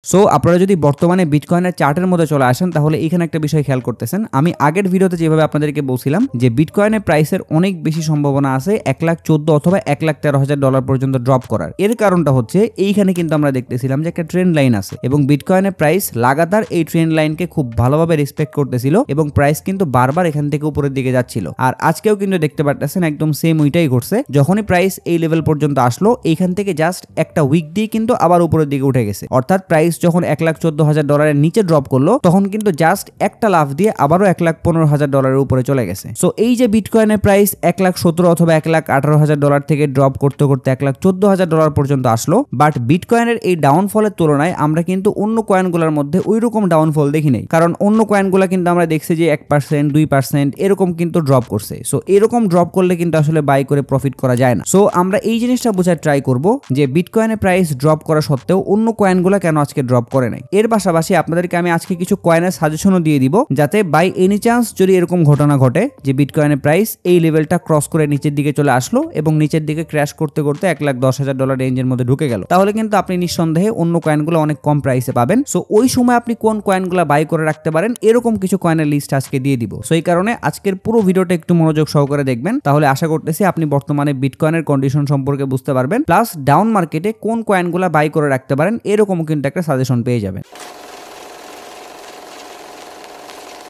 So আপনারা যদি বর্তমানে বিটকয়েনের চার্টের মধ্যে চলে আসেন তাহলে এখানে একটা বিষয় খেয়াল করতেছেন। আমি আগের ভিডিওতে যেভাবে আপনাদেরকে বলছিলাম যে বিটকয়েনের প্রাইসের অনেক বেশি সম্ভাবনা আছে 1,14,000 অথবা 1,13,000 ডলার পর্যন্ত ড্রপ করার। এর কারণটা হচ্ছে এইখানে কিন্তু আমরা দেখতেছিলাম যে একটা ট্রেন্ড লাইন আছে এবং বিটকয়েনের প্রাইস লাগাতার এই ট্রেন্ড লাইনকে খুব ভালোভাবে রেসপেক্ট করতেছিল এবং প্রাইস কিন্তু বারবার এখান থেকে উপরের দিকে যাচ্ছিল। আর আজকেও কিন্তু দেখতে পারতেছেন একদম সেম ওইটাই ঘটছে। যখনই প্রাইস এই লেভেল পর্যন্ত আসলো এইখান থেকে জাস্ট একটা উইক দিয়ে কিন্তু আবার উপরের দিকে উঠে গেছে। অর্থাৎ প্রাইস যখন 1,14,000 ডলারের নিচে ড্রপ করলো তখন কিন্তু জাস্ট একটা লাফ দিয়ে আবারও 1,15,000 ডলারের উপরে চলে গেছে। সো এই যে বিটকয়েনের প্রাইস 1,17,000 অথবা 1,18,000 ডলার থেকে ড্রপ করতে করতে 1,14,000 ডলার পর্যন্ত আসলো, বাট বিটকয়েনের এই ডাউনফলের তুলনায় আমরা কিন্তু অন্য কয়েনগুলোর মধ্যে ওই রকম ডাউনফল দেখি নাই। কারণ অন্য কয়েনগুলো কিন্তু আমরা দেখছি যে 1%, 2% এরকম কিন্তু ড্রপ করছে। সো এরকম ড্রপ করলে কিন্তু আসলে বাই করে প্রফিট করা যায় না। সো আমরা এই জিনিসটা বোঝার ট্রাই করব যে বিটকয়েনের প্রাইস ড্রপ করা সত্ত্বেও অন্য কয়েনগুলো কেন আজকে ড্রপ করে নাই। এর পাশাপাশি আপনাদেরকে আমি আজকে কিছু কয়েনের সাজেশনও দিয়ে দিব যাতে বাই এনি চান্স যদি এরকম ঘটনা ঘটে যে বিটকয়েনের প্রাইস এই লেভেলটা ক্রস করে নিচের দিকে চলে আসলো এবং নিচের দিকে ক্র্যাশ করতে করতে 1,10,000 ডলার রেঞ্জের মধ্যে ঢুকে গেল, তাহলে কিন্তু আপনি নিঃসন্দেহে অন্য কয়েনগুলো অনেক কম প্রাইসে পাবেন। সো ওই সময় আপনি কোন কয়েনগুলো বাই করে রাখতে পারেন এরকম কিছু কয়েনের লিস্ট আজকে দিয়ে দিব। সো এই কারণে আজকের পুরো ভিডিওটা একটু মনোযোগ সহকারে দেখবেন, তাহলে আশা করতেছি আপনি বর্তমানে বিটকয়েনের কন্ডিশন সম্পর্কে বুঝতে পারবেন, প্লাস ডাউন মার্কেটে কোন কয়েনগুলো বাই করে রাখতে পারেন এরকম কিন্তু একটা সাজেশন পেয়ে যাবেন।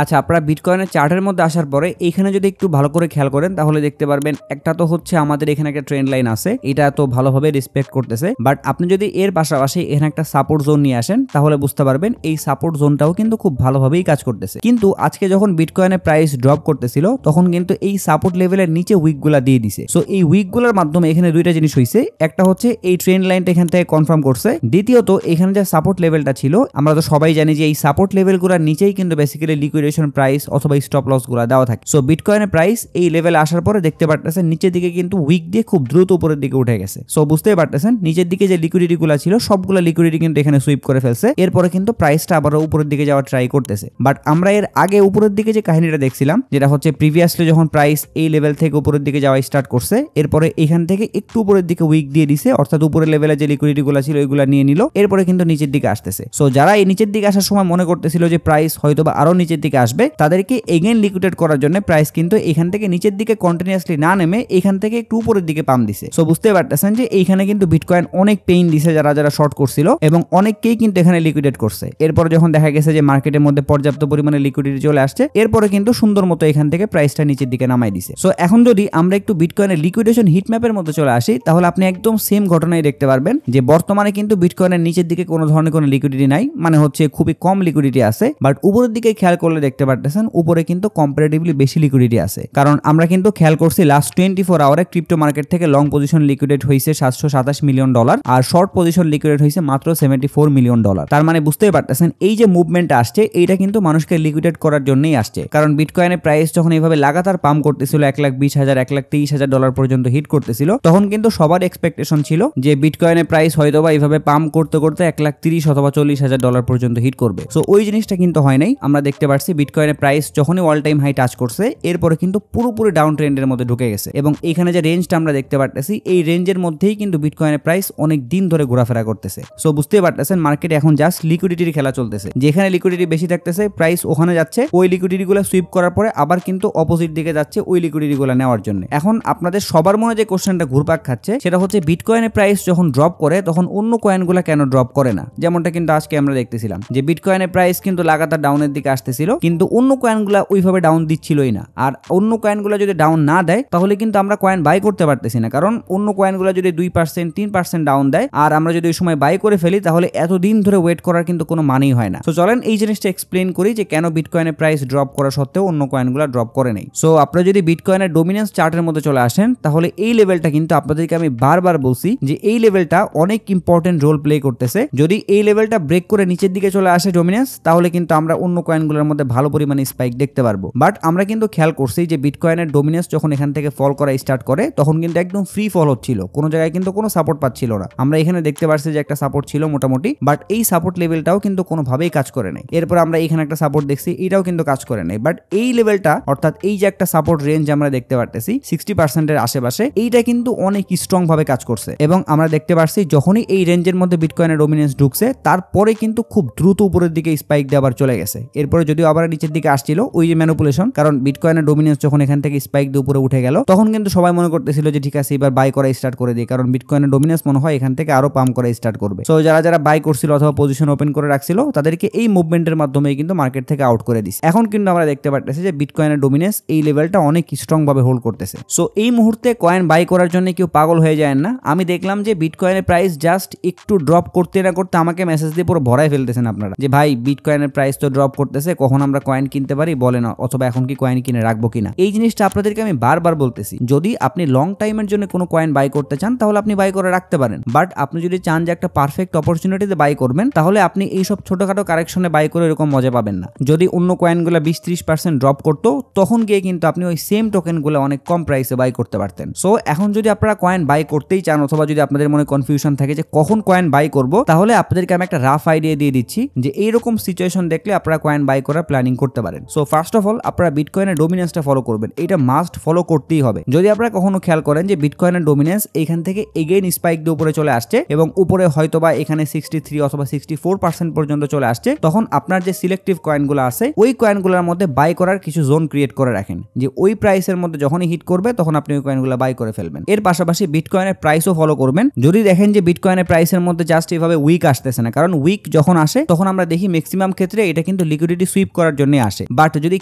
আচ্ছা, আপনারা বিটকয়েনের চার্টের মধ্যে আসার পরে এইখানে যদি একটু ভালো করে খেয়াল করেন তাহলে দেখতে পারবেন একটা তো হচ্ছে আমাদের এখানে একটা ট্রেন্ড লাইন আছে, এটা তো ভালোভাবে রেসপেক্ট করতেছে, বাট আপনি যদি এর পাশাপাশি এখানে একটা সাপোর্ট জোন নিয়ে আসেন তাহলে বুঝতে পারবেন এই সাপোর্ট জোনটাও কিন্তু খুব ভালোভাবেই কাজ করতেছে। কিন্তু আজকে যখন বিটকয়েনের প্রাইস ড্রপ করতেছিল তখন কিন্তু এই সাপোর্ট লেভেলের নিচে উইকগুলা দিয়ে দিছে। সো এই উইকগুলোর মাধ্যমে এখানে দুইটা জিনিস হয়েছে, একটা হচ্ছে এই ট্রেন্ড লাইনটা এখান থেকে কনফার্ম করছে, দ্বিতীয়ত এখানে যে সাপোর্ট লেভেলটা ছিল আমরা তো সবাই জানি যে এই সাপোর্ট লেভেলগুলোর নিচেই কিন্তু বেসিক্যালি লিকুইডেশন প্রাইস অথবা স্টপ লস গুলা দেওয়া থাকে। সো বিটকয়েনের প্রাইস এই লেভেলে আসার পরে দেখতে পারতেছেন নিচের দিকে কিন্তু উইক দিয়ে খুব দ্রুত উপরের দিকে উঠে গেছে। সো বুঝতেই পারতেছেন নিচের দিকে যে লিকুইডিটি গুলা ছিল সবগুলো লিকুইডিটি কিন্তু এখানে সুইপ করে ফেলছে, এরপরে কিন্তু প্রাইসটা আবার উপরের দিকে যাওয়ার ট্রাই করতেছে। বাট আমরা এর আগে উপরের দিকে যে কাহিনীটা দেখছিলাম যেটা হচ্ছে প্রিভিয়াসলি যখন প্রাইস এই লেভেল থেকে উপরের দিকে যাওয়া স্টার্ট করছে এরপরে এখান থেকে একটু উপরের দিকে উইক দিয়ে দিছে, অর্থাৎ উপরের লেভেলে যে লিকুইডিটি গুলা ছিল ওইগুলা নিয়ে নিল, এরপরে কিন্তু নিচের দিকে আসতেছে। সো যারা এই নিচের দিকে আসার সময় মনে করতেছিল যে প্রাইস হয়তোবা আরো নিচের দিকে আসবে তাদেরকে এগেইন লিকুইডেট করার জন্য প্রাইস কিন্তু এখান থেকে নিচের দিকে কন্টিনিউয়াসলি না নেমে এখান থেকে একটু উপরের দিকে পাম্প দিছে। সো বুঝতে পারতেছেন যে এইখানে কিন্তু বিটকয়েন অনেক পেইন দিছে যারা যারা শর্ট করছিল এবং অনেককেই কিন্তু এখানে লিকুইডেট করছে। এরপরে যখন দেখা গেছে যে মার্কেটের মধ্যে পর্যাপ্ত পরিমাণে লিকুইডিটি চলে আসছে এরপরে কিন্তু সুন্দর মতো এখান থেকে প্রাইসটা নিচের দিকে নামাই দিছে। সো এখন যদি আমরা একটু বিটকয়েনের লিকুইডেশন হিটম্যাপের মধ্যে চলে আসি তাহলে আপনি একদম সেম ঘটনাই দেখতে পারবেন যে বর্তমানে কিন্তু বিটকয়েনের নিচের দিকে কোনো ধরনের কোনো লিকুইডিটি নাই, মানে হচ্ছে খুবই কম লিকুইডিটি আছে, বাট উপরের দিকে খেয়াল করলে দেখতে পারতেছেন উপরে কিন্তু কম্পারেটিভলি বেশি লিকুইডিটি আছে। কারণ আমরা কিন্তু খেয়াল করছি লাস্ট 24 আওয়ারে ক্রিপ্টো মার্কেট থেকে লং পজিশন লিকুইডেট হয়েছে 727 মিলিয়ন ডলার আর শর্ট পজিশন লিকুইডেট হয়েছে মাত্র 74 মিলিয়ন ডলার। তার মানে বুঝতেই পারতেছেন এই যে মুভমেন্ট আসছে এইটা কিন্তু মানুষকে লিকুইডেট করার জন্যই আসছে। কারণ বিটকয়েনের প্রাইস যখন এইভাবে লাগাতার পাম্প করতেছিল 1,20,000 1,30,000 ডলার পর্যন্ত হিট করতেছিল তখন কিন্তু সবার এক্সপেকটেশন ছিল যে বিটকয়েনের প্রাইস হয়তোবা এইভাবে পাম্প করতে করতে 1,30,000 অথবা 40,000 ডলার পর্যন্ত হিট করবে। সো ওই জিনিসটা কিন্তু হয় নাই। আমরা দেখতে পাচ্ছি বিটকয়েনের প্রাইস যখনই অল টাইম হাই টাচ করছে এরপরে কিন্তু পুরোপুরি ডাউন ট্রেন্ডের মধ্যে ঢুকে গেছে এবং এখানে যে রেঞ্জটা আমরা দেখতে পারতেছি এই রেঞ্জের মধ্যেই কিন্তু বিটকয়েনের প্রাইস অনেক দিন ধরে ঘোরাফেরা করতেছে। সো বুঝতেই পারতেছেন মার্কেটে এখন জাস্ট লিকুইডিটির খেলা চলতেছে, যেখানে লিকুইডিটি বেশি থাকতেছে প্রাইস ওখানে যাচ্ছে, ওই লিকুইডিটি গুলো সুইপ করার পরে আবার কিন্তু অপোজিট দিকে যাচ্ছে ওই লিকুইডিটি গুলো নেওয়ার জন্য। এখন আপনাদের সবার মনে যে কোশ্চেনটা ঘুরপাক খাচ্ছে সেটা হচ্ছে বিটকয়েনের প্রাইস যখন ড্রপ করে তখন অন্য কয়েনগুলো কেন ড্রপ করে না, যেমনটা কিন্তু আজকে আমরা দেখতেছিলাম যে বিটকয়েনের প্রাইস কিন্তু লাগাতার ডাউনের দিকে আসতেছিল কিন্তু অন্য কয়েনগুলো ওইভাবে ডাউন দিচ্ছিলই না। আর অন্য কয়েনগুলো যদি ডাউন না দেয় তাহলে কিন্তু আমরা কয়েন বাই করতে পারতেছি না, কারণ অন্য কয়েনগুলো যদি 2% 3% ডাউন দেয় আর আমরা যদি ওই সময় বাই করে ফেলি তাহলে এতদিন ধরে ওয়েট করার কিন্তু কোনো মানেই হয় না। সো চলেন এই জিনিসটা এক্সপ্লেন করি যে কেন বিটকয়েনের প্রাইস ড্রপ করা সত্ত্বেও অন্য কয়েনগুলো ড্রপ করে নেই। সো আপনারা যদি বিটকয়েনের ডোমিনেন্স চার্টের মধ্যে চলে আসেন তাহলে এই লেভেলটা কিন্তু আপনাদেরকে আমি বারবার বলছি যে এই লেভেলটা অনেক ইম্পর্টেন্ট রোল প্লে করতেছে। যদি এই লেভেলটা ব্রেক করে নিচের দিকে চলে আসে ডোমিনেন্স তাহলে কিন্তু আমরা অন্য কয়েনগুলোর মধ্যে ভালো পরিমাণে স্পাইক দেখতে পারবো। বাট আমরা কিন্তু খেয়াল করছি যে বিটকয়েনের ডোমিনেন্স যখন এখান থেকে ফল করা স্টার্ট করে তখন কিন্তু একদম ফ্রি ফল হচ্ছিল, কোনো জায়গায় কিন্তু কোনো সাপোর্ট পাচ্ছিল না। আমরা এখানে দেখতে পাচ্ছি যে একটা সাপোর্ট ছিল মোটামুটি, বাট এই সাপোর্ট লেভেলটাও কিন্তু কোনোভাবেই কাজ করে নাই। এরপর আমরা এখানে একটা সাপোর্ট দেখছি, এটাও কিন্তু কাজ করে নাই। বাট এই লেভেলটা অর্থাৎ এই যে একটা সাপোর্ট রেঞ্জ আমরা দেখতে পারতেছি 60% আশেপাশে, এইটা কিন্তু অনেক স্ট্রং ভাবে কাজ করছে এবং আমরা দেখতে পাচ্ছি যখনই এই রেঞ্জের মধ্যে বিটকয়েনের ডোমিনেন্স ঢুকছে তারপরে কিন্তু খুব দ্রুত উপরের দিকে স্পাইক দিয়ে আবার চলে গেছে। এরপরে যদিও আবার নিচের দিকে আসছিল ওই যে ম্যানিপুলেশন, কারণ বিটকয়েনের ডোমিনেন্স যখন এখান থেকে স্পাইক দিয়ে উপরে উঠে গেল তখন কিন্তু সবাই মনে করতেছিল যে ঠিক আছে এবার বাই করা স্টার্ট করে দিই, কারণ বিটকয়েনের ডোমিনেন্স মনে হয় এখান থেকে আরো পাম্প করা স্টার্ট করবে। সো যারা যারা বাই করছিল অথবা পজিশন ওপেন করে রাখছিল তাদেরকে এই মুভমেন্টের মাধ্যমে কিন্তু মার্কেট থেকে আউট করে দিচ্ছে। এখন কিন্তু আমরা দেখতে পাচ্ছি যে বিটকয়েনের ডোমিনেন্স এই লেভেলটা অনেক স্ট্রং ভাবে হোল্ড করতেছে। সো এই মুহূর্তে কয়েন বাই করার জন্য কেউ পাগল হয়ে যায় না। আমি দেখলাম যে বিটকয়েনের প্রাইস জাস্ট একটু ড্রপ করতে না করতে আমাকে মেসেজ দিয়ে পুরো ভরাই ফেলতেছেন আপনারা যে ভাই বিটকয়েনের প্রাইস তো ড্রপ করতেছে, কখন আমরা কয়েন কিনতে পারি বলে না, অথবা এখন কি কয়েন কিনে রাখবো কিনা। এই জিনিসটা আপনাদেরকে আমি বারবার বলতেছি, যদি আপনি লং টাইমের জন্য কোনো কয়েন বাই করতে চান তাহলে আপনি বাই করে রাখতে পারেন। বাট আপনি যদি চান যে একটা পারফেক্ট অপরচুনিটিতে বাই করবেন তাহলে আপনি এইসব ছোটখাটো কারেকশনে বাই করে এরকম মজা পাবেন না। যদি অন্য কয়েনগুলো 20-30% ড্রপ করতো তখন গিয়ে কিন্তু আপনি ওই সেম টোকেনগুলো অনেক কম প্রাইসে বাই করতে পারতেন। সো এখন যদি আপনারা কয়েন বাই করতেই চান অথবা যদি আপনাদের মনে কনফিউশন থাকে যে কখন কয়েন বাই করব, তাহলে আপনাদেরকে আমি একটা রাফ আইডিয়া দিয়ে দিচ্ছি যে এইরকম সিচুয়েশন দেখলে আপনারা কয়েন বাই করার প্ল্যানিং করতে পারেন। সো ফার্স্ট অফ অল আপনারা বিটকয়েনের ডোমিনেন্সটা ফলো করবেন, এটা মাস্ট ফলো করতেই হবে। যদি আপনারা কখনো খেয়াল করেন যে বিটকয়েনের ডোমিনেন্স এইখান থেকে এগেইন স্পাইক দিয়ে উপরে চলে আসছে এবং উপরে হয়তোবা এখানে 63 অথবা 64% পর্যন্ত চলে আসছে, তখন আপনার যে সিলেক্টিভ কয়েনগুলো আছে ওই কয়েনগুলোর মধ্যে বাই করার কিছু জোন ক্রিয়েট করে রাখেন, যে ওই প্রাইসের মধ্যে যখনই হিট করবে তখন আপনি ওই কয়েনগুলো বাই করে ফেলবেন। এর পাশাপাশি বিটকয়েনের প্রাইসও ফলো করবেন। যদি দেখেন যে বিটকয়েনের প্রাইসের মধ্যে জাস্ট এইভাবে উইক আসতেছে না, কারণ উইক যখন আসে তখন আমরা দেখি ম্যাক্সিমাম ক্ষেত্রে এটা কিন্তু লিকুইডিটি সুইপ করার জন্য আসে। বাট যদি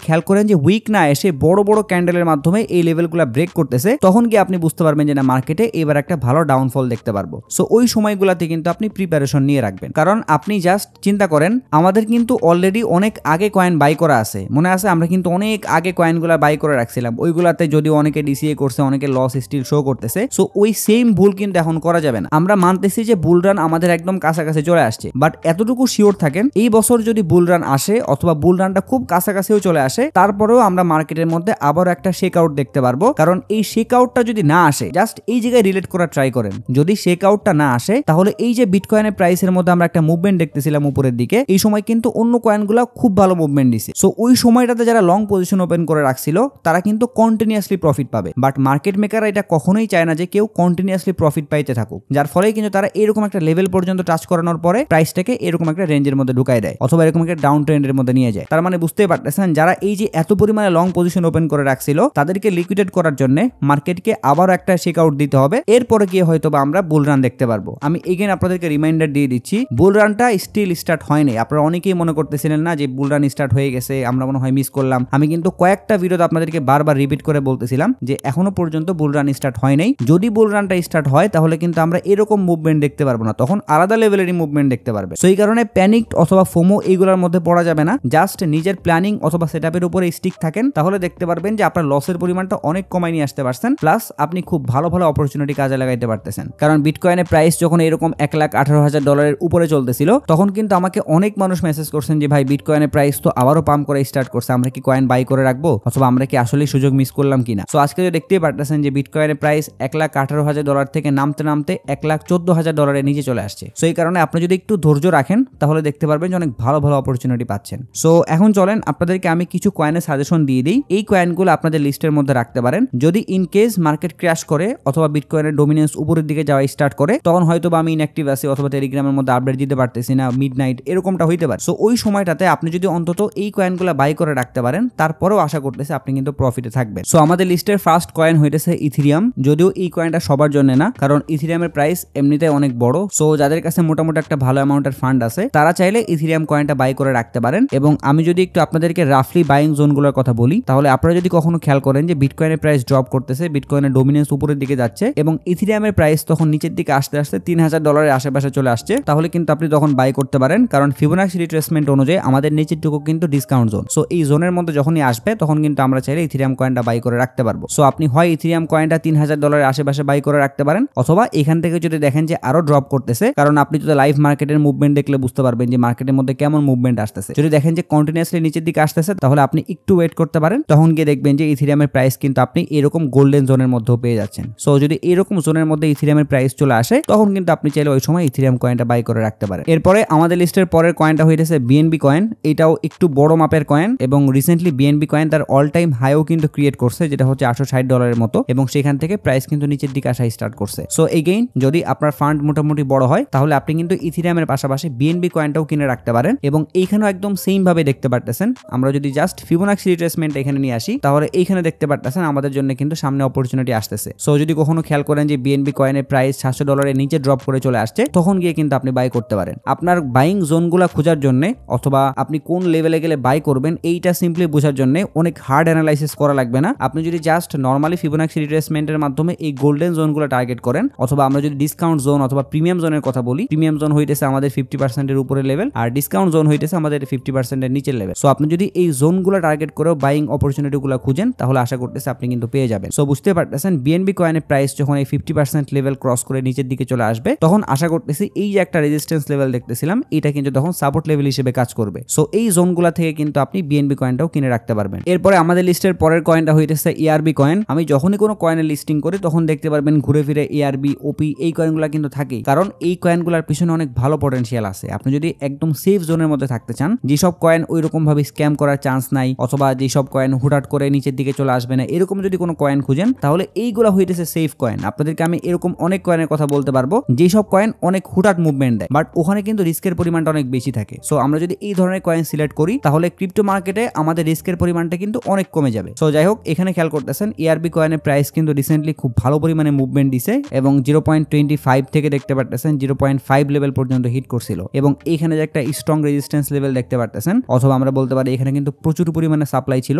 খেয়াল করেন যে উইক না এসে বড় বড় ক্যান্ডেলের মাধ্যমে এই লেভেলগুলো ব্রেক করতেছে, তখন কি আপনি বুঝতে পারবেন যে না মার্কেটে এবার একটা ভালো ডাউনফল দেখতে পারবো। সো ওই সময়গুলোতে কিন্তু আপনি প্রিপারেশন নিয়ে রাখবেন, কারণ আপনি জাস্ট চিন্তা করেন আমাদের কিন্তু অলরেডি অনেক আগে কয়েন বাই করা আছে, মনে আছে আমরা কিন্তু অনেক আগে কয়েনগুলো বাই করে রাখছিলাম, ওইগুলাতে যদিও অনেকে ডিসিএ করছে অনেকে লস স্টিল শো করতেছে। সো ওই সেম ভুল কিন্তু এখন করা যাবে না। আমরা মানতেছি যে বুল রান আমাদের একদম কাছাকাছি চলে আসছে, বাট এতটুকু শিওর থাকেন এই বছর যদি বুল রান আসে অথবা বুল রানটা খুব কাছাকাছিও চলে আসে তারপরেও আমরা মার্কেটের মধ্যে আবার একটা শেক আউট দেখতে পারবো। কারণ এই শেক আউটটা যদি না আসে, জাস্ট এই জায়গায় রিলেট করার ট্রাই করেন, যদি শেক আউটটা না আসে তাহলে এই যে বিটকয়েনের প্রাইসের মধ্যে আমরা একটা মুভমেন্ট দেখতেছিলাম উপরের দিকে, এই সময় কিন্তু অন্য কয়েনগুলো খুব ভালো মুভমেন্ট দিছে। সো ওই সময়টাতে যারা লং পজিশন ওপেন করে রাখছিল তারা কিন্তু কন্টিনিউয়াসলি প্রফিট পাবে। বাট মার্কেট মেকাররা এটা কখনোই চায় না যে কেউ কন্টিনিউয়াসলি প্রফিট পাইতে থাকুক, যার ফলে কিন্তু তারা এরকম একটা লেভেল পর্যন্ত টাচ করানোর পরে প্রাইসটাকে এরকম একটা রেঞ্জের মধ্যে ঢুকাই দেয় অথবা এরকম একটা ডাউন ট্রেন্ডের মধ্যে নিয়ে যায়। তার মানে বুঝতেই পারতেছেন যারা এই যে এত পরিমাণে লং পজিশন ওপেন করে রাখছিল তাদেরকে লিকুইডেট করার জন্য মার্কেটকে আবার একটা শেক আউট দিতে হবে, এরপরে গিয়ে হয়তো আমরা বুল রান দেখতে পারবো। আমি এগেন আপনাদেরকে রিমাইন্ডার দিয়ে দিচ্ছি, বুল রানটা স্টিল স্টার্ট হয়নি। আপনারা অনেকেই মনে করতেছিলেন না যে বুল রান স্টার্ট হয়ে গেছে, আমরা মনে হয় মিস করলাম। আমি কিন্তু কয়েকটা ভিডিওতে আপনাদেরকে বারবার রিপিট করে বলতেছিলাম যে এখনো পর্যন্ত বুল রান স্টার্ট হয় নাই। যদি বুল রানটা স্টার্ট হয় তাহলে কিন্তু আমরা এরকম মুভমেন্ট দেখতে পারবো না, তখন আলাদা লেভেলেরই মুভমেন্ট দেখতে পারবে। সো এই কারণে প্যানিকড অথবা ফোমো এইগুলোর মধ্যে পড়া যাবে না, জাস্ট নিজের প্ল্যানিং অথবা সেটআপের উপরে স্টিক থাকেন, তাহলে দেখতে পারবেন যে আপনার লসের পরিমাণটা অনেক কমাই নিয়ে আসতে পারছেন, প্লাস আপনি খুব ভালো ভালো অপরচুনিটি কাজে লাগাইতে পারতেছেন। কারণ বিটকয়েনের প্রাইস যখন এরকম $1,18,000 উপরে চলতেছিল তখন কিন্তু আমাকে অনেক মানুষ মেসেজ করছেন যে ভাই বিটকয়েনের প্রাইস তো আবারও পাম্প করে স্টার্ট করছে, আমরা কি কয়েন বাই করে রাখবো অথবা আমরা কি আসলে সুযোগ মিস করলাম কিনা। সো আজকে যে দেখতেই পারতেছেন যে বিটকয়েনের প্রাইস $1,18,000 থেকে নামতে নামতে $1,14,000 নিচে চলে আসছে। সো এই কারণে আপনি যদি একটু ধৈর্য রাখেন তাহলে দেখতে পারবেন যে অনেক ভালো ভালো অপরচুনিটি পাচ্ছেন। সো এখন চলেন আপনাদেরকে আমি কিছু কয়েনের সাজেশন দিয়ে দিই, এই কয়েনগুলো আপনাদের লিস্টের মধ্যে রাখতে পারেন। যদি ইন কেস মার্কেট ক্র্যাশ করে অথবা বিটকয়েনের ডোমিনেন্স উপরের দিকে যাওয়া স্টার্ট করে তখন হয়তো আমি ইনঅ্যাক্টিভ আছি অথবা টেলিগ্রামের মধ্যে আপডেট দিতে পারতেছি না, মিডনাইট এরকমটা হইতে পারে। সো ওই সময়টাতে আপনি যদি অন্তত এই কয়েনগুলো বাই করে রাখতে পারেন তারপরেও আশা করতেছে আপনি কিন্তু প্রফিটে থাকবেন। সো আমাদের লিস্টের ফার্স্ট কয়েন হইতেছে ইথিরিয়াম। যদিও এই কয়েনটা সবার জন্য না, কারণ ইথিরিয়ামের প্রাইস এমনিতে অনেক বড়। সো যাদের কাছে মোটামুটি একটা ভালো অ্যামাউন্টের ফান্ড আছে তারা চাইলে ইথিরিয়াম কয়েনটা বাই করে রাখতে পারেন। এবং আমি যদি একটু আপনাদেরকে রাফলি বাইং জোনগুলোর কথা বলি তাহলে আপনারা যদি কখনো খেয়াল করেন যে বিটকয়েনের প্রাইস ড্রপ করতেছে, বিটকয়েনের ডোমিনেন্স উপরের দিকে যাচ্ছে এবং ইথিরিয়ামের প্রাইস তখন নিচের দিকে আসতে আসতে $3,000 আশেপাশে চলে আসছে, তাহলে কিন্তু আপনি তখন বাই করতে পারেন। কারণ ফিবোনাচি রিট্রেসমেন্ট অনুযায়ী আমাদের নিচের টুকু কিন্তু ডিসকাউন্ট জোন। সো এই জোনের মধ্যে যখনই আসবে তখন কিন্তু আমরা চাইলে ইথিরিয়াম কয়েনটা বাই করে রাখতে পারবো। সো আপনি হয় ইথিরিয়াম কয়েনটা $3,000 আশেপাশে বাই করে রাখতে পারেন, অথবা এখান থেকে যদি দেখেন যে আরো ড্রপ করতেছে, কারণ আপনি যদি লাইভ মার্কেটের মুভমেন্ট দেখলে বুঝতে পারবেন যে মার্কেটের মধ্যে কেমন মুভমেন্ট আসতেছে। যদি দেখেন যে কন্টিনিউ কন্টিনিউয়াসলি নিচের দিকে আসতেছে, তাহলে আপনি একটু ওয়েট করতে পারেন, তখন গিয়ে দেখবেন যে ইথেরিয়ামের প্রাইস কিন্তু আপনি এরকম গোল্ডেন জোনের মধ্যেও পেয়ে যাচ্ছেন। সো যদি এরকম জোনের মধ্যে ইথেরিয়ামের প্রাইস চলে আসে, তখন কিন্তু আপনি চাইলে ওই সময় ইথেরিয়াম কয়েনটা বাই করে রাখতে পারেন। এরপরে আমাদের লিস্টের পরের কয়েনটা হইতেছে বিএনবি কয়েন। এটাও একটু বড় মাপের কয়েন এবং রিসেন্টলি বিএনবি কয়েন তার অল টাইম হাইও কিন্তু ক্রিয়েট করছে, যেটা হচ্ছে $860 মতো, এবং সেখান থেকে প্রাইস কিন্তু নিচের দিকে আসা স্টার্ট করছে। সো এগেইন যদি আপনার ফান্ড মোটামুটি বড় হয়, তাহলে আপনি কিন্তু ইথেরিয়ামের পাশাপাশি বিএনবি কয়েনটাও কিনে রাখতে পারেন। এবং এইখানেও একদম সেম ভাবে দেখতে পারতেছেন, আমরা যদি জাস্ট ফিবোনাক্সি রিট্রেসমেন্ট এখানে নিয়ে আসি, তাহলে এইখানে দেখতে পারতেছেন আমাদের জন্য কিন্তু সামনে অপরচুনিটি আসতেছে। সো যদি কখনো খেয়াল করেন যে বিএনবি কয়েনের প্রাইস $700 নিচে ড্রপ করে চলে আসছে, তখন গিয়ে কিন্তু আপনি বাই করতে পারেন। আপনার বাইং জোনগুলো খোঁজার জন্য অথবা আপনি কোন লেভেলে গেলে বাই করবেন, এইটা সিম্পলি বোঝার জন্য অনেক হার্ড অ্যানালাইসিস করা লাগবে না। আপনি যদি জাস্ট নর্মালি ফিবোনাক্সি রিট্রেসমেন্টের মাধ্যমে এই গোল্ডেন জোনগুলো টার্গেট করেন, অথবা আমরা যদি ডিসকাউন্ট জোন অথবা প্রিমিয়াম জোনের কথা বলি, প্রিমিয়াম জোন হইতেছে আমাদের 50% এর উপরে লেভেল, আর ডিসকাউন্ট জোন হইতেছে আমাদের 50% এর নিচের লেভেল। সো আপনি যদি এই জোনগুলো টার্গেট করেও বাইং অপরচুনিটিগুলো খুঁজেন, তাহলে আশা করতেছে আপনি কিন্তু পেয়ে যাবেন। সো বুঝতে পারতেছেন বিএনবি কয়েনের প্রাইস যখন এই 50% লেভেল ক্রস করে নিচের দিকে চলে আসবে, তখন আশা করতেছি এই যে একটা রেজিস্ট্যান্স লেভেল দেখতেছিলাম, এটা কিন্তু তখন সাপোর্ট লেভেল হিসেবে কাজ করবে। সো এই জোনগুলো থেকে কিন্তু আপনি বিএনবি কয়েনটাও কিনে রাখতে পারবেন। এরপরে আমাদের লিস্টের পরের কয়েনটা হইতেছে ইআরবি কয়েন। আমি যখনই কোনো কয়েনের লিস্টিং করি, তখন দেখতে পারবেন ঘুরে ফিরে ইআরবি, ওপি এই কয়েনগুলো কিন্তু থাকেই, কারণ এই কয়েনগুলোর পিছনে অনেক ভালো পটেনশিয়াল আছে। আপনি যদি একদম সেফ জোনের মধ্যে থাকতে চান, যেসব কয়েন ওই রকম ভাবে স্ক্যাম করার চান্স নাই, অথবা যেসব কয়েন হুটহাট করে নিচের দিকে চলে আসবে না, এরকম যদি কোনো কয়েন খুঁজেন, তাহলে এইগুলো হইতেছে সেফ কয়েন। আপনাদেরকে আমি এরকম অনেক কয়েনের কথা বলতে পারবো, যেসব কয়েন অনেক হুটহাট মুভমেন্ট দেয়, বাট ওখানে কিন্তু রিস্কের পরিমাণটা অনেক বেশি থাকে। সো আমরা যদি এই ধরনের কয়েন সিলেক্ট করি, তাহলে ক্রিপ্টো মার্কেটে আমাদের রিস্কের পরিমাণটা কিন্তু অনেক কমে যাবে। সো যাই হোক, এখানে খেয়াল করতেছেন ইআরবি কয়েনের প্রাইস কিন্তু রিসেন্টলি খুব ভালো পরিমাণে মুভমেন্ট দিছে, এবং 0.25 থেকে দেখতে পারতেছেন 0.5 লেভেল পর্যন্ত হিট করছিল, এবং এখানে যে একটা স্ট্রং রেজিস্ট্যান্স লেভেল দেখতে পারতেছেন, অথবা আমরা বলতে পারি এখানে কিন্তু প্রচুর পরিমাণে সাপ্লাই ছিল,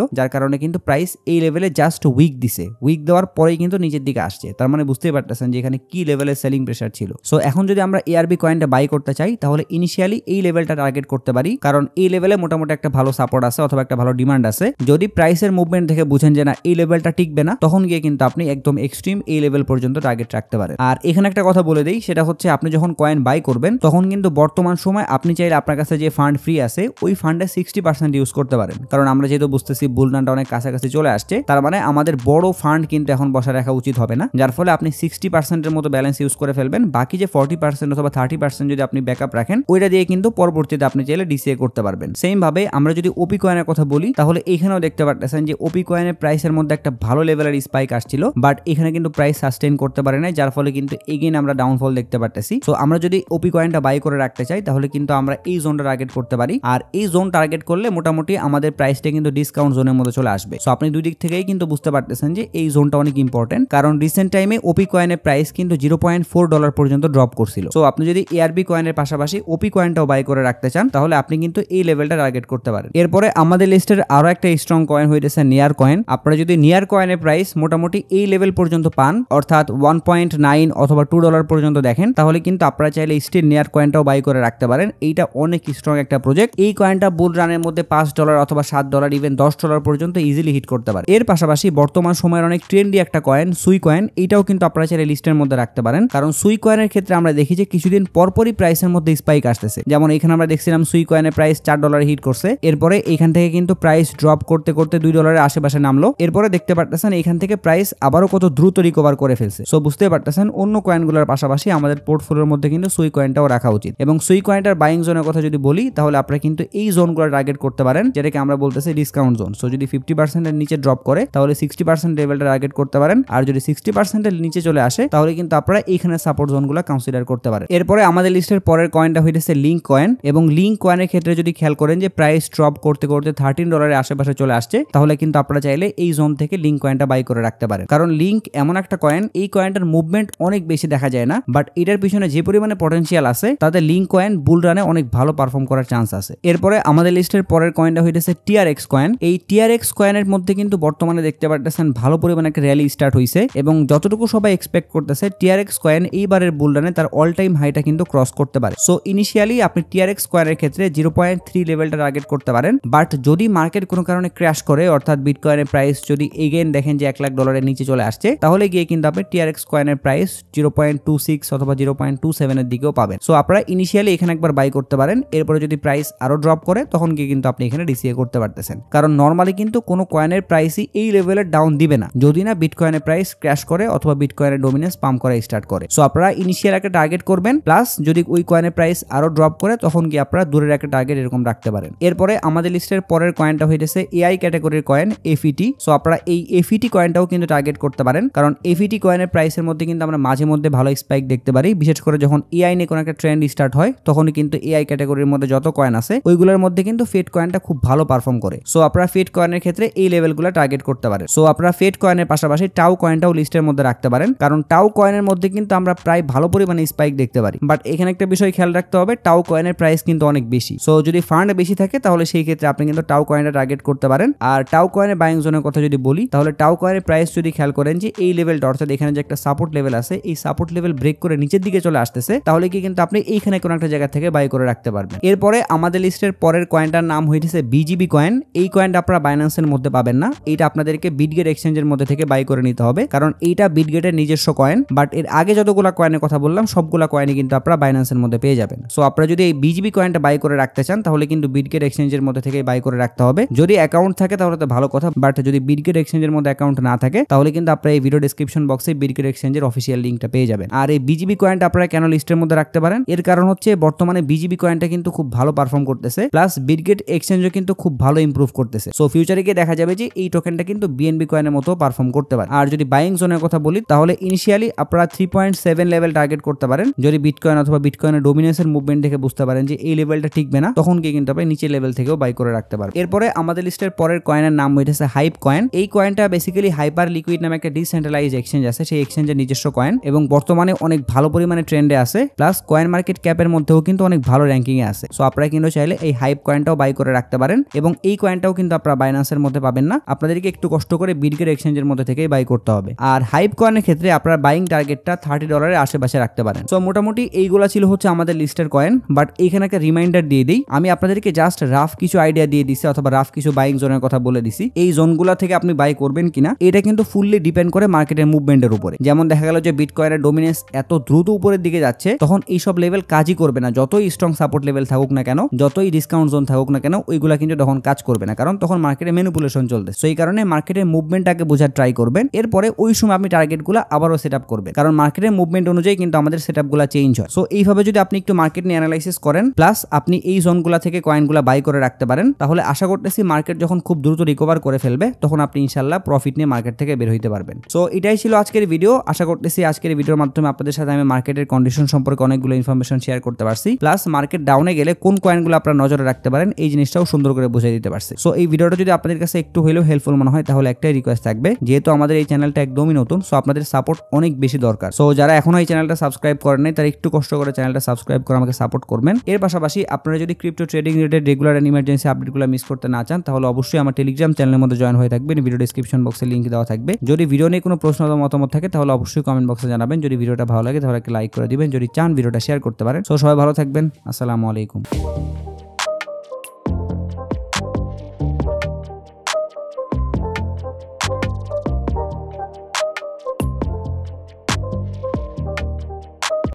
যার কারণে কিন্তু প্রাইস এই লেভেলে জাস্ট উইক দিছে। উইক দেওয়ার পরেই কিন্তু নিচের দিকে আসছে, তার মানে বুঝতেই পারতেছেন যে এখানে কি লেভেলের সেলিং প্রেসার ছিল। সো এখন যদি আমরা ইআরবি কয়েনটা বাই করতে চাই, তাহলে ইনিশিয়ালি এই লেভেলটা টার্গেট করতে পারি, কারণ এই লেভেলে মোটামুটি একটা ভালো সাপোর্ট আছে অথবা একটা ভালো ডিমান্ড আছে। যদি প্রাইসের মুভমেন্ট দেখে বুঝেন যে না এই লেভেলটা টিকবে না, তখন গিয়ে কিন্তু আপনি একদম এক্সট্রিম এই লেভেল পর্যন্ত টার্গেট রাখতে পারেন। আর এখানে একটা কথা বলে দেই, সেটা হচ্ছে আপনি যখন কয়েন বাই করবেন, তখন কিন্তু বর্তমান সময় আপনি চাইলে আপনার কাছে যে ফান্ড ফ্রি আছে, ওই ফান্ডে 60% ইউজ করতে পারেন। কারণ আমরা যেহেতু বুঝতেছি বুলরানটা অনেক কাছাকাছি চলে আসছে, তার মানে আমাদের বড় ফান্ড কিন্তু এখন বসা রাখা উচিত হবে না, যার ফলে আপনি 60% এর মতো ব্যালেন্স ইউজ করে ফেলবেন। বাকি যে 40% অথবা 30% যদি আপনি ব্যাকআপ রাখেন, ওইটা দিয়ে কিন্তু পরবর্তীতে আপনি চাইলে ডিসিএ করতে পারবেন। সেম ভাবে আমরা যদি ওপি কয়েনের কথা বলি, তাহলে এখানেও দেখতে পারতেছেন যে ওপি কয়েনের প্রাইসের মধ্যে একটা ভালো লেভেলের স্পাইক আসছিল, বাট এখানে কিন্তু প্রাইস সাস্টেইন করতে পারে নাই, যার ফলে কিন্তু এগেইন আমরা ডাউনফল দেখতে পারতেছি। সো আমরা যদি ওপি কয়েনটা বাই করে রাখতে চাই, তাহলে কিন্তু আমরা এই জোনটা টার্গেট করতে পারি, আর এই জোন টার্গেট করলে মোটামুটি আমাদের প্রাইসটা কিন্তু ডিসকাউন্ট জোনের মধ্যে চলে আসবে। সো আপনি দুই দিক থেকেই কিন্তু বুঝতে পারতেছেন যে এই জোনটা অনেক ইম্পর্টেন্ট, কারণ রিসেন্ট টাইমে ওপি কয়েনের প্রাইস কিন্তু $0.4 পর্যন্ত ড্রপ করছিল। সো আপনি যদি এআরবি কয়েনের পাশাপাশি ওপি কয়েনটাও বাই করে রাখতে চান, তাহলে আপনি কিন্তু এই লেভেলটা টার্গেট করতে পারেন। এরপরে আমাদের লিস্টের আরো একটা স্ট্রং কয়েন হইতেছে নিয়ার কয়েন। আপনারা যদি নিয়ার কয়েনের প্রাইস মোটামুটি এই লেভেল পর্যন্ত পান, অর্থাৎ 1.9 অথবা $2 পর্যন্ত দেখেন, তাহলে কিন্তু আপনারা চাইলে স্টিল নিয়ার কয়েনটাও বাই করে রাখতে পারেন। এইটা অনেক স্ট্রং একটা প্রজেক্ট। এই কয়েনটা বুল রানের মধ্যে $5 অথবা $7, ইভেন $10 পর্যন্ত ইজিলি হিট করতে পারে। এর পাশাপাশি বর্তমান সময়ের অনেক ট্রেন্ডি একটা কয়েন সুই কয়েন, এটাও কিন্তু আপনারা চাইলে লিস্টের মধ্যে রাখতে পারেন, কারণ সুই কয়েনের ক্ষেত্রে আমরা দেখি যে কিছুদিন পরপরই প্রাইসের মধ্যে স্পাইক আসতেছে। যেমন এখানে আমরা দেখছিলাম সুই কয়েনের প্রাইস $4 হিট করছে, এরপরে এখান থেকে কিন্তু প্রাইস ড্রপ করতে করতে $2 আশেপাশে নামলো, এরপরে দেখতে পারতেছেন এখান থেকে প্রাইস আবারও কত দ্রুত রিকভার করে ফেলছে। সো বুঝতে পারতেছেন অন্য কয়েনগুলোর পাশাপাশি আমাদের পোর্টফোলিওর মধ্যে কিন্তু সুই কয়েনটাও রাখা উচিত। এবং সুই কয়েনটার বাইং জোনের কথা যদি বলি, তাহলে আপনারা কিন্তু এই জোনগুলো টার্গেট করতে পারেন, যেটাকে আমরা বলতেছি ডিসকাউন্ট জোন। সো যদি 50% এর নিচে ড্রপ করে, তাহলে 60% লেভেলটা টার্গেট করতে পারেন, আর যদি 60% এর নিচে চলে আসে, তাহলে কিন্তু আপনারা এইখানে সাপোর্ট জোনগুলো কনসিডার করতে পারেন। এরপরে আমাদের লিস্টের পরের কয়েনটা হইতেছে লিঙ্ক কয়েন, এবং লিঙ্ক কয়েনের ক্ষেত্রে যদি খেয়াল করেন যে প্রাইস ড্রপ করতে করতে $13 আশেপাশে চলে আসছে, তাহলে কিন্তু আপনারা চাইলে এই জোন থেকে লিঙ্ক কয়েনটা বাই করে রাখতে পারেন। কারণ লিঙ্ক এমন একটা কয়েন, এই কয়েনটার মুভমেন্ট অনেক বেশি দেখা যায় না, বাট এটার পিছনে যে পরিমাণে পটেনশিয়াল আছে, তাতে লিঙ্ক কয়েন বুল রানে অনেক ভালো পারফর্ম করার চান্স আছে। এরপরে আমাদের লিস্টের পরের কয়েনটা হইতেছে টিআরএক্স কয়েন। এই টিআরএক্স কয়েনের মধ্যে কিন্তু বর্তমানে দেখতে পারতেছেন ভালো পরিমাণে একটা র্যালি স্টার্ট হয়েছে, এবং যতটুকু সবাই এক্সপেক্ট করতেছে টিআরএক্স কয়েন এইবারের বুল রানে তার অল টাইম হাইটা কিন্তু ক্রস করতে পারে। সো ইনিশিয়ালি আপনি টিআরএক্স কয়েনের ক্ষেত্রে 0.3 লেভেলটা টার্গেট করতে পারেন, বাট যদি মার্কেট কোনো কারণে ক্র্যাশ করে, অর্থাৎ বিটকয়েনের প্রাইস যদি এগেইন দেখেন যে $1,00,000 নিচে চলে আসছে, তাহলে গিয়ে কিন্তু আপনি টিআরএক্স কয়েনের প্রাইস 0.26 অথবা 0.27 এর দিকেও পাবেন। সো আপনারা ইনিশিয়ালি এখানে একবার বাই করতে পারেন, এরপরে যদি প্রাইস আরো ড্রপ করে, তখন তখন কি কিন্তু আপনি এখানে ডিসিএ করতে পারতেছেন। কারণ নর্মালি কিন্তু কোনো কয়েনের প্রাইসই এই লেভেলের ডাউন দিবে না যদি না বিটকয়েনের প্রাইস ক্র্যাশ করে অথবা বিটকয়েনের ডোমিনেন্স পাম্প করা স্টার্ট করে। সো আপনারা ইনিশিয়াল একটা টার্গেট করবেন, প্লাস যদি ওই কয়েনের প্রাইস আরো ড্রপ করে তখন কি আপনারা দূরের একটা টার্গেট এরকম রাখতে পারেন। এরপরে আমাদের লিস্টের পরের কয়েনটা হইতেছে এআই ক্যাটাগরির কয়েন এফইটি। সো আপনারা এই এফইটি কয়েনটাও কিন্তু টার্গেট করতে পারেন, কারণ এফইটি কয়েনের প্রাইসের মধ্যে কিন্তু আমরা মাঝে মধ্যে ভালো স্পাইক দেখতে পারি, বিশেষ করে যখন এআই নিয়ে কোনো একটা ট্রেন্ড স্টার্ট হয় তখনই কিন্তু এআই ক্যাটাগরির মধ্যে যত কয়েন আছে ওইগুলোর মধ্যে কিন্তু ফেড কয়েনটা খুব ভালো পারফর্ম করে। সো আপনারা ফেড কয়েনের ক্ষেত্রে এই লেভেলগুলো টার্গেট করতে পারেন। সো আপনারা ফেড কয়েনের পাশাপাশি টাও কয়েনটাও লিস্টের মধ্যে রাখতে পারেন, কারণ টাও কয়েনের মধ্যে কিন্তু আমরা প্রায় ভালো পরিমাণে স্পাইক দেখতে পারি। বাট এখানে একটা বিষয় খেয়াল রাখতে হবে, টাও কয়েনের প্রাইস কিন্তু অনেক বেশি। সো যদি ফান্ড বেশি থাকে তাহলে সেই ক্ষেত্রে আপনি কিন্তু টাও কয়েনটা টার্গেট করতে পারেন। আর টাও কয়েনের বাইং জোনের কথা যদি বলি তাহলে টাও কয়েনের প্রাইস যদি খেয়াল করেন যে এই লেভেলটা অর্থাৎ এখানে যে একটা সাপোর্ট লেভেল আছে এই সাপোর্ট লেভেল ব্রেক করে নিচের দিকে চলে আসতেছে, তাহলে কি কিন্তু আপনি এইখানে কোনো একটা জায়গা থেকে বাই করে রাখতে পারবেন। এরপরে আমাদের লিস্টের পরের কয়েনটার নাম হইতেছে বিজিবি কয়েন। এই কয়েনটা আপনারা বাইন্যান্সের মধ্যে পাবেন না, এইটা আপনাদেরকে বিটগেট এক্সচেঞ্জের মধ্যে থেকে বাই করে নিতে হবে, কারণ এইটা বিটগেটের নিজস্ব কয়েন। বাট এর আগে যতগুলা কয়েনের কথা বললাম সবগুলা কয়েনই কিন্তু আপনারা বাইন্যান্সের মধ্যে পেয়ে যাবেন। সো আপনারা যদি এই বিজিবি কয়েনটা বাই করে রাখতে চান তাহলে কিন্তু বিটগেট এক্সচেঞ্জের মধ্যে থেকে বাই করে রাখতে হবে। যদি অ্যাকাউন্ট থাকে তাহলে তো ভালো কথা, বাট যদি বিটগেট এক্সচেঞ্জের মধ্যে অ্যাকাউন্ট না থাকে তাহলে কিন্তু আপনারা এই ভিডিও ডেসক্রিপশন বক্সে বিটগেট এক্সচেঞ্জের অফিসিয়াল লিঙ্কটা পেয়ে যাবেন। আর এই বিজিবি কয়েনটা আপনারা কেন লিস্টের মধ্যে রাখতে পারেন, এর কারণ হচ্ছে বর্তমানে বিজিবি কয়েনটা কিন্তু খুব ভালো পারফর্ম করতেছে, প্লাস বিটগেট এক্সচেঞ্জও কিন্তু খুব ভালো ইমপ্রুভ করতেছে। সো ফিউচারে গিয়ে দেখা যাবে যে এই টোকেনটা কিন্তু বিএনবি কয়েনের মতো পারফর্ম করতে পারে। আর যদি বাইং জোনের কথা বলি তাহলে ইনিশিয়ালি আপনারা 3.7 লেভেল টার্গেট করতে পারেন। যদি বিটকয়েন অথবা বিটকয়েনের ডোমিনেন্সের মুভমেন্ট দেখে বুঝতে পারেন যে এই লেভেলটা টিকবে না তখন কি কিন্তু আপনি নিচের লেভেল থেকেও বাই করে রাখতে পারেন। এরপরে আমাদের লিস্টের পরের কয়েনের নাম হইতেছে হাইপ কয়েন। এই কয়েনটা বেসিক্যালি হাইপার লিকুইড নামে একটা ডিসেন্ট্রালাইজ এক্সচেঞ্জ আছে, সেই এক্সচেঞ্জের নিজস্ব কয়েন এবং বর্তমানে অনেক ভালো পরিমাণে ট্রেন্ডে আছে, প্লাস কয়েন মার্কেট ক্যাপের মধ্যেও কিন্তু অনেক ভালো র্যাঙ্কিং এ আছে। সো আপনারা কিন্তু চাইলে এই হাইপ কয়েনটাও বাই করে রাখতে পারেন এবং এই কয়েনটাও কিন্তু আপনারা বাইন্যান্সের মধ্যে পাবেন না, আপনাদেরকে একটু কষ্ট করে বিটগেট এক্সচেঞ্জের মধ্যে থেকেই বাই করতে হবে। আর হাইপ কয়েনের ক্ষেত্রে আপনারা বাইং টার্গেটটা $30 আশেপাশে রাখতে পারেন। সো মোটামুটি এইগুলা ছিল হচ্ছে আমাদের লিস্টের কয়েন। বাট এইখানে একটা রিমাইন্ডার দিয়ে দিই, আমি আপনাদেরকে জাস্ট রাফ কিছু আইডিয়া দিয়ে দিছি অথবা রাফ কিছু বাইং জোনের কথা বলে দিছি। এই জোনগুলা থেকে আপনি বাই করবেন কিনা এটা কিন্তু ফুললি ডিপেন্ড করে মার্কেটের মুভমেন্টের উপরে। যেমন দেখা গেল যে বিটকয়েনের ডোমিনেন্স এত দ্রুত উপরের দিকে যাচ্ছে তখন এইসব লেভেল কাজই করবে না, যতই স্ট্রং সাপোর্ট লেভেল থাকুক না কেন, যতই ডিসকাউন্ট জোন থাকুক না কেন, ওইগুলা কিন্তু তখন কাজ করবে না, কারণ তখন মার্কেটে ম্যানিপুলেশন চলবে। সো এই কারণে মার্কেটের মুভমেন্টটাকে বোঝার ট্রাই করবেন, এরপরে ওই সময় আপনি টার্গেটগুলো আবারও সেট আপ করবেন, কারণ মার্কেটের মুভমেন্ট অনুযায়ী কিন্তু আমাদের সেটআপগুলো চেঞ্জ হয়। সো এইভাবে যদি আপনি একটু মার্কেট নিয়ে অ্যানালাইসিস করেন প্লাস আপনি এই জোনগুলো থেকে কয়েনগুলো বাই করে রাখতে পারেন তাহলে আশা করতেছি মার্কেট যখন খুব দ্রুত রিকভার করে ফেলবে তখন আপনি ইনশাআল্লাহ প্রফিট নিয়ে মার্কেট থেকে বের হইতে পারবেন। সো এটাই ছিল আজকের ভিডিও। আশা করতেছি আজকের ভিডিওর মাধ্যমে আপনাদের সাথে আমি মার্কেটের কন্ডিশন সম্পর্কে অনেকগুলো ইনফরমেশন শেয়ার করতে পারছি, প্লাস মার্কেট ডাউনে গেলে কোন কয়েনগুলো আপনারা নজরে রাখতে পারেন এই জিনিসটাও সুন্দর করে বুঝিয়ে দিতে পারছি। সো এই ভিডিওটা যদি আপনাদের কাছে একটু হলেও হেল্পফুল মনে হয় তাহলে একটাই রিকোয়েস্ট থাকবে, যেহেতু আমাদের এই চ্যানেলটা একদমই নতুন, সো আপনাদের সাপোর্ট অনেক বেশি দরকার। সো যারা এখনো এই চ্যানেলটা সাবস্ক্রাইব করেন নাই তারা একটু কষ্ট করে চ্যানেলটা সাবস্ক্রাইব করে আমাকে সাপোর্ট করবেন। এর পাশাপাশি আপনারা যদি crypto trading related regular and emergency আপডেটগুলো মিস করতে না চান তাহলে অবশ্যই আমার টেলিগ্রাম চ্যানেলের মধ্যে জয়েন হয়ে থাকবেন, ভিডিও ডেসক্রিপশন বক্সে লিংক দেওয়া থাকবে। যদি ভিডিও নিয়ে কোনো প্রশ্ন বা মতামত থাকে তাহলে অবশ্যই কমেন্ট বক্সে জানাবেন। যদি ভিডিওটা ভালো লাগে তাহলে একটা লাইক করে দিবেন, যদি চান ভিডিওটা শেয়ার করতে পারেন। সো সবাই ভালো থাকবেন, আসসালামু আলাইকুম।